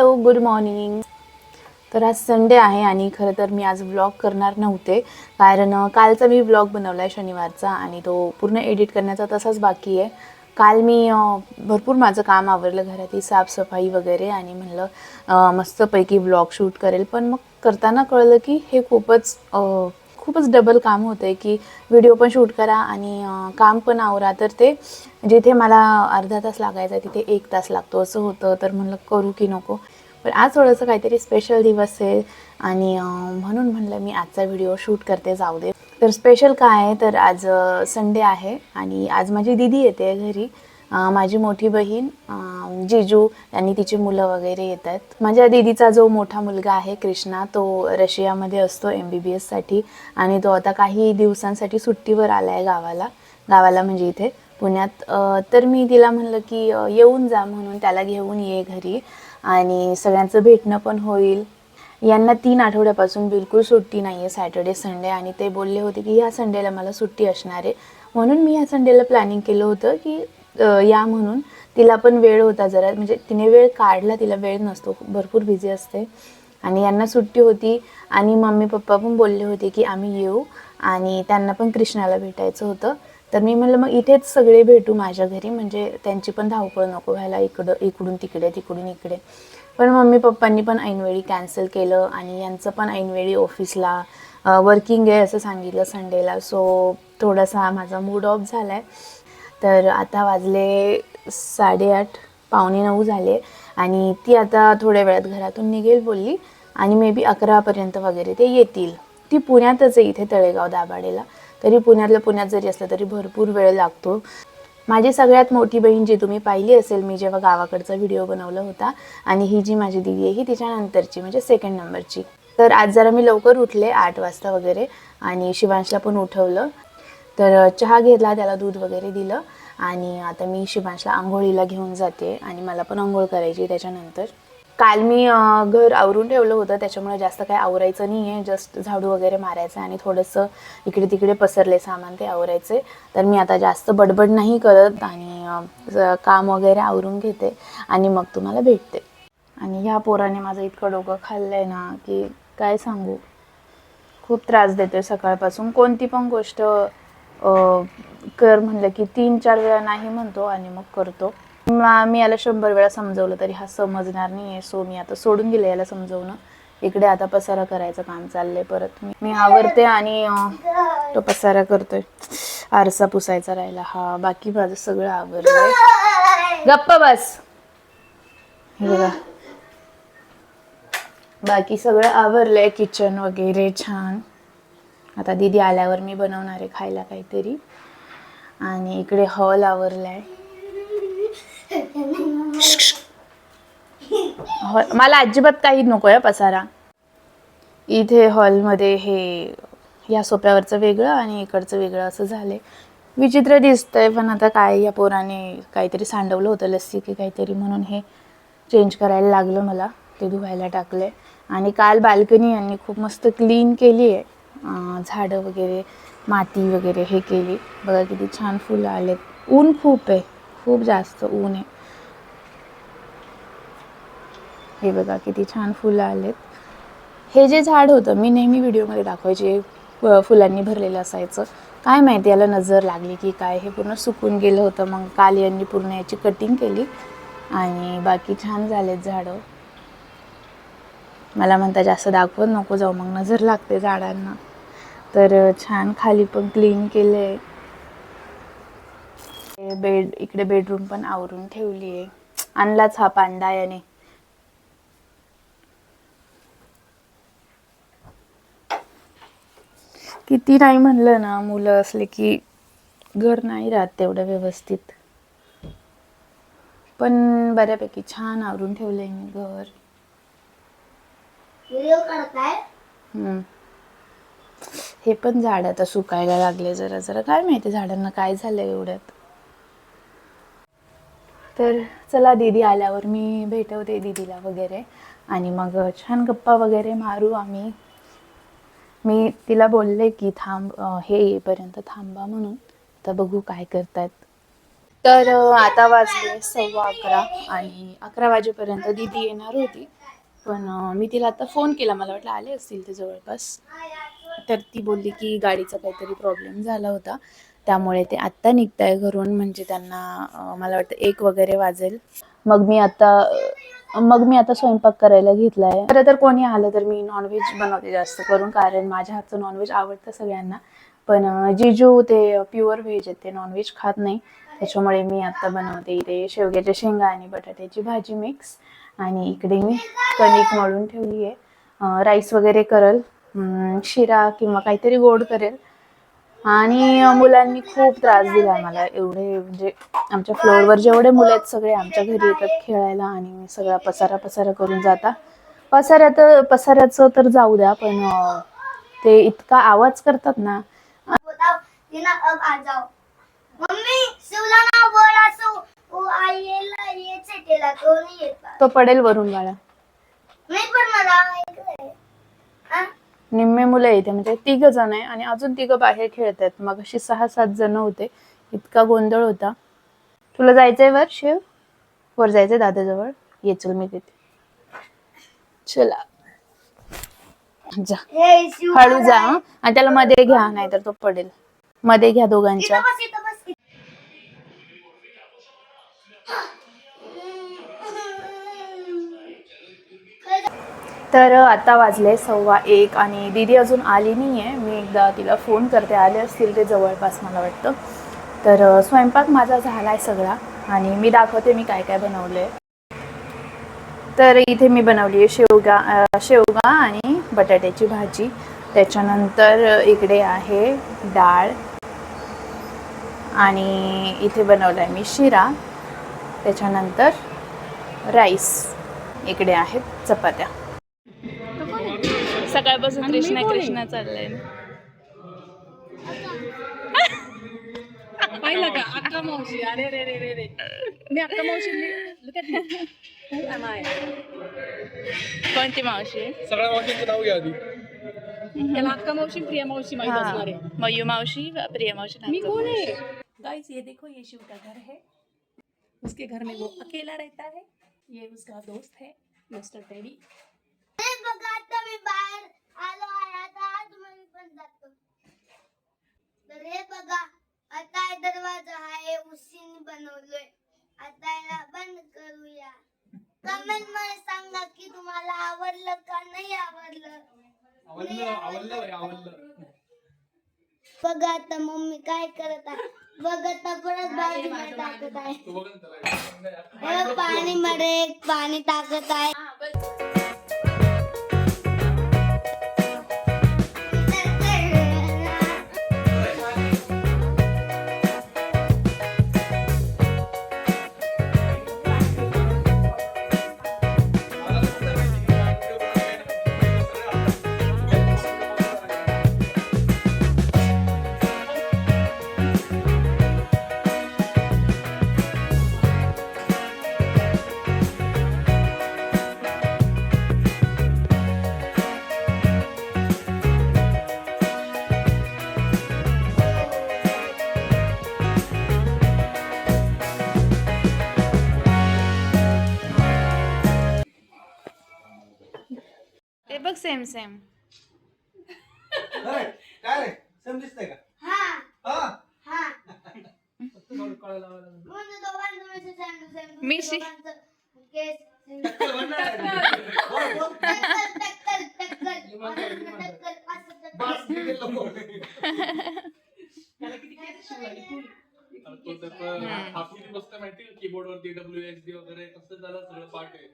Hello, good morning. तर आज Sunday आहे आणि खरं तर मी आज व्लॉग करणार नव्हते, कारण कालचा मी व्लॉग बनवला आहे शनिवारचा आणि तो पूर्ण एडिट करण्याचा तसाच बाकी आहे. काल मी भरपूर माझं काम आवरलं, घरातली साफसफाई वगैरे, आणि म्हणलं मस्तपैकी व्लॉग शूट करेल. पण मग करताना कळलं की हे खूपच डबल काम होतं आहे, की व्हिडिओ पण शूट करा आणि काम पण आवरा. तर ते जिथे मला अर्धा तास लागायचा तिथे 1 तास लागतो असं होतं. तर म्हणलं करू की नको. पण आज थोडंसं काहीतरी स्पेशल दिवस आहे आणि म्हणून म्हणलं मी आजचा व्हिडिओ शूट करते, जाऊ दे. तर स्पेशल काय आहे, तर आज संडे आहे आणि आज माझी दीदी येते घरी. माझी मोठी बहीण, जिजू आणि तिची मुलं वगैरे येतात. माझ्या दीदीचा जो मोठा मुलगा आहे कृष्णा, तो रशियामध्ये असतो MBBSसाठी आणि तो आता काही दिवसांसाठी सुट्टीवर आला आहे गावाला म्हणजे इथे पुण्यात. तर मी तिला म्हणलं की येऊन जा, म्हणून त्याला घेऊन ये घरी आणि सगळ्यांचं भेटणं पण होईल. यांना 3 आठवड्यापासून बिलकुल सुट्टी नाही आहे, सॅटर्डे संडे, आणि ते बोलले होते की ह्या संडेला मला सुट्टी असणार आहे. म्हणून मी ह्या संडेला प्लॅनिंग केलं होतं की या म्हणून. तिला पण वेळ होता जरा, म्हणजे तिने वेळ काढला, तिला वेळ नसतो, भरपूर बिझी असते आणि यांना सुट्टी होती. आणि मम्मी पप्पा पण बोलले होते की आम्ही येऊ आणि त्यांना पण कृष्णाला भेटायचं होतं. तर मी म्हणलं मग इथेच सगळे भेटू माझ्या घरी, म्हणजे त्यांची पण धावपळ नको व्हायला, इकडून तिकडे तिकडून इकडे. पण मम्मी पप्पांनी पण ऐनवेळी कॅन्सल केलं आणि यांचं पण ऐनवेळी ऑफिसला वर्किंग आहे असं सांगितलं संडेला. सो थोडासा माझा मूड ऑफ झाला आहे. तर आता वाजले 8:30, पावणे 9 झाले आणि ती आता थोड्या वेळात घरातून निघेल बोलली आणि मे बी 11पर्यंत वगैरे ते येतील. ती पुण्यातच आहे, इथे तळेगाव दाभाडेला. तरी पुण्यातल्या पुण्यात जरी असलं तरी भरपूर वेळ लागतो. माझी सगळ्यात मोठी बहीण जी तुम्ही पाहिली असेल मी जेव्हा गावाकडचा व्हिडिओ बनवला होता, आणि ही जी माझी दीदी आहे ही तिच्यानंतरची, म्हणजे 2nd नंबरची. तर आज जरा मी लवकर उठले 8 वाजता वगैरे आणि शिवांशला पण उठवलं. तर चहा घेतला, त्याला दूध वगैरे दिलं आणि आता मी शिवांशला आंघोळीला घेऊन जाते आणि मला पण आंघोळ करायची त्याच्यानंतर. काल मी घर आवरून ठेवलं होतं, त्याच्यामुळे जास्त काही आवरायचं नाही आहे, जस्ट झाडू वगैरे मारायचं आणि थोडंसं इकडे तिकडे पसरले सामान ते आवरायचे. तर मी आता जास्त बडबड नाही करत आणि काम वगैरे आवरून घेते आणि मग तुम्हाला भेटते. आणि ह्या पोराने माझं इतकं डोकं खाल्लं आहे ना की काय सांगू. खूप त्रास देतोय सकाळपासून. कोणती पण गोष्ट कर म्हणलं की 3-4 वेळा नाही म्हणतो आणि मग करतो. मी याला 100 वेळा समजवलं तरी हा समजणार नाही आहे. सो मी आता सोडून दिलं याला समजवणं. इकडे आता पसारा करायचं काम चाललंय. परत मी आवरते आणि तो पसारा करतोय. आरसा पुसायचा राहिला हा. बाकी माझं सगळं आवरलंय. गप्प बस. हे बघा, बाकी सगळं आवरलंय, किचन वगैरे छान. आता दीदी आल्यावर मी बनवणार आहे खायला काहीतरी. आणि इकडे हॉल आवरलाय. मला अजिबात काही नको आहे पसारा. इथे हॉलमध्ये हे या सोप्यावरचं वेगळं आणि इकडचं वेगळं असं झालंय. विचित्र दिसतंय, पण आता काय, या पोराने काहीतरी सांडवलं होतं लस्सी की काहीतरी, म्हणून हे चेंज करायला लागलं मला. ते धुवायला टाकले. आणि काल बाल्कनी यांनी खूप मस्त क्लीन केली आहे. झाडं वगैरे, माती वगैरे हे केली. बघा किती छान फुलं आलेत. ऊन खूप आहे, खूप जास्त ऊन आहे. हे बघा किती छान फुलं आलेत. हे जे झाड होतं मी नेहमी व्हिडिओमध्ये दाखवायचे, फुलांनी भरलेलं असायचं. काय माहिती याला नजर लागली की काय, हे पूर्ण सुकून गेलं होतं. मग काल यांनी पूर्ण याची कटिंग केली आणि बाकी छान झालेत झाडं. मला म्हणता जास्त दाखवत नको जाऊ, मग नजर लागते झाडांना. तर छान खाली पण क्लीन केलंय. इकडे बेडरूम पण आवरून ठेवली आहे. आणलाच हा पांडा याने. किती नाही म्हणलं ना, मुलं असले की घर नाही राहत तेवढं व्यवस्थित. पण बऱ्यापैकी छान आवरून ठेवलंय मी घर. हे पण झाड आता सुकायला लागले जरा जरा. काय माहिती झाडांना काय झालं एवढ्यात. तर चला, दीदी आल्यावर मी भेटवते दीदीला वगैरे आणि मग छान गप्पा वगैरे मारू आम्ही. मी तिला बोलले की थांब, हे येईपर्यंत थांबा म्हणून. आता बघू काय करतायत. तर आता वाजले 11:15 आणि 11 वाजेपर्यंत दीदी येणार होती. पण मी तिला आता फोन केला, मला वाटलं आले असतील ते जवळपास. तर ती बोलली की गाडीचा काहीतरी प्रॉब्लेम झाला होता, त्यामुळे ते आत्ता निघताय घरून, म्हणजे त्यांना मला वाटतं 1 वगैरे वाजेल. मग मी आता स्वयंपाक करायला घेतलाय. खरं तर कोणी आलं तर मी नॉनव्हेज बनवते जास्त करून, कारण माझ्या हातचं नॉनव्हेज आवडतं सगळ्यांना. पण जिजू ते प्युअर व्हेज आहेत, ते नॉनव्हेज खात नाही. त्याच्यामुळे मी आता बनवते इथे शेवग्याच्या शेंगा आणि बटाट्याची भाजी मिक्स. आणि इकडे मी कणिक मळून ठेवली आहे. राईस वगैरे करल, शिरा किंवा काहीतरी गोड करेल. आणि मुलांनी खूप त्रास दिला मला. एवढे म्हणजे आमच्या फ्लोअरवर जेवढे मुलं आहेत सगळे आमच्या घरी येतात खेळायला आणि सगळा पसारा करून जाता. पसाऱ्याचं तर जाऊ द्या, पण ते इतका आवाज करतात ना. तो पडेल वरून बाळा. निम्मे मुलं इथे, म्हणजे 3 जण आहे आणि अजून 3 बाहेर खेळत आहेत. मग अशी 6-7 जण होते. इतका गोंधळ होता. तुला जायचंय वर शिव? वर जायचंय दादाजवळ? ये चल मी देते. चला जा, हळू जा आणि त्याला मध्ये घ्या, नाहीतर तो पडेल. मध्ये घ्या दोघांच्या. तर आता वाजले 1:15 आणि दीदी अजून आली नाही आहे. मी एकदा तिला फोन करते, आले असतील ते जवळपास मला वाटतं. तर स्वयंपाक माझा झाला आहे सगळा आणि मी दाखवते मी काय काय बनवलं आहे. तर इथे मी बनवली आहे शेवगा आणि बटाट्याची भाजी. त्याच्यानंतर इकडे आहे डाळ आणि इथे बनवलं आहे मी शिरा. त्याच्यानंतर राईस. इकडे आहेत चपात्या. सकाळपासून कृष्णा चाललंय ना. पाहिलं का अक्का मावशी? अरे रे रे रे रे, मी अक्का मावशी. कोणती मावशी? सगळ्या मावशींचं नाव घ्या आधी. त्याला अक्का मावशी प्रिया मावशी माहित असणार आहे. मयू मावशी, प्रिया मावशी. मी कौन है? गाइस ये देखो, ये शिव का घर है. उसके घर में वो अकेला रहता है. ये उसका दोस्त है मिस्टर टेडी. बघा आता मी बाहेर आलो आहे, आता तुम्ही पण जातो. तर हे बघा, आता दरवाजा आहे उशीने बनवलोय. आता याला बंद करूया. कमेंट मध्ये सांगा की तुम्हाला आवडलं का नाही आवडलं. बघा आता मम्मी काय करत आहे. बघ आता परत भाजीमध्ये टाकत आहे. पाणी मध्ये पाणी टाकत आहे. ते बघ सेम सेम. काय रे सेम दिसतंय का? हा हा हा मी टक्कल बनणार आहे. बोल, बोल. बस, किती लोकं. हा किती बसतं माहिती का कीबोर्ड वरती WSD वगैरे कसं झालं सगळं पाठ आहे.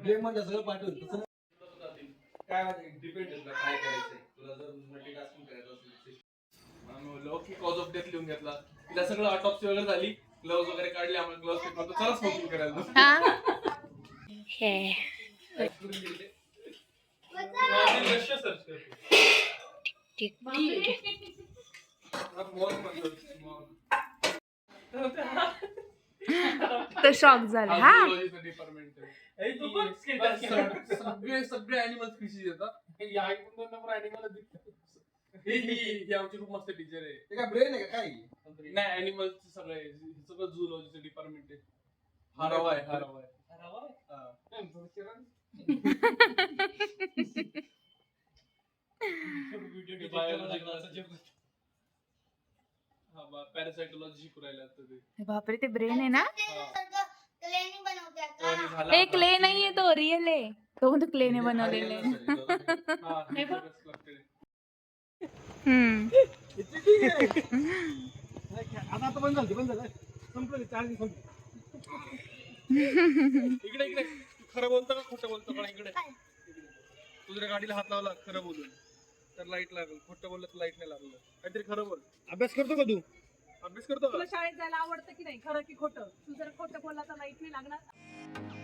गेम मध्ये सगळं पाठवून तसं काय डिपेंड काय करायचंय तुला जर मल्टीटास्किंग करायचं असेल. म्हणून की कॉज ऑफ डेथ लिहून घेतला. तिला सगळं ऑटोप्सी वगैरे झाली, ग्लोव्ज वगैरे काढले, आम्हाला ग्लोव्ज फिट नव्हतं, चला स्मोकिंग करायला. हे रशिया सर्च करतो. ठीक. तो शॉक झाला. हा डिपार्टमेंट सगळे अॅनिमल स्पीशीज येतात. ही आमची खूप मस्त टीचर आहे. ते काय ब्रेन आहे का काय? नाही अॅनिमल्स सगळे हे सगळं झूलॉजीचं डिपार्टमेंट आहे. हा रवा आहे. हा. पॅरासायटॉलॉजी शिकू राहिला आता ते. बापरे ते ब्रेन आहे ना. क्लेनी बनवते आता. आणि झाला हे आता. क्ले नाहीये तो रिअल आहे. तो म्हणतो क्लेने बनवलेले आहे. हा, हे बघ, structure आहे. आता बंद झालं संपलं चार्जिंग संपलं. इकडे तू खरं बोलतो का खोटं बोलतो का? इकडे तू जर गाडीला हात लावला खरं बोलून तर लाईट लागल, खोटं बोललं तर लाईट नाही लागलं. काहीतरी खरं बोल. अभ्यास करतो का तू? अभ्यास करतो का? तुला शाळेत जायला आवडतं की नाही, खरं की खोटं? तू जर खोटं बोलला तर लाईट नाही लागणार.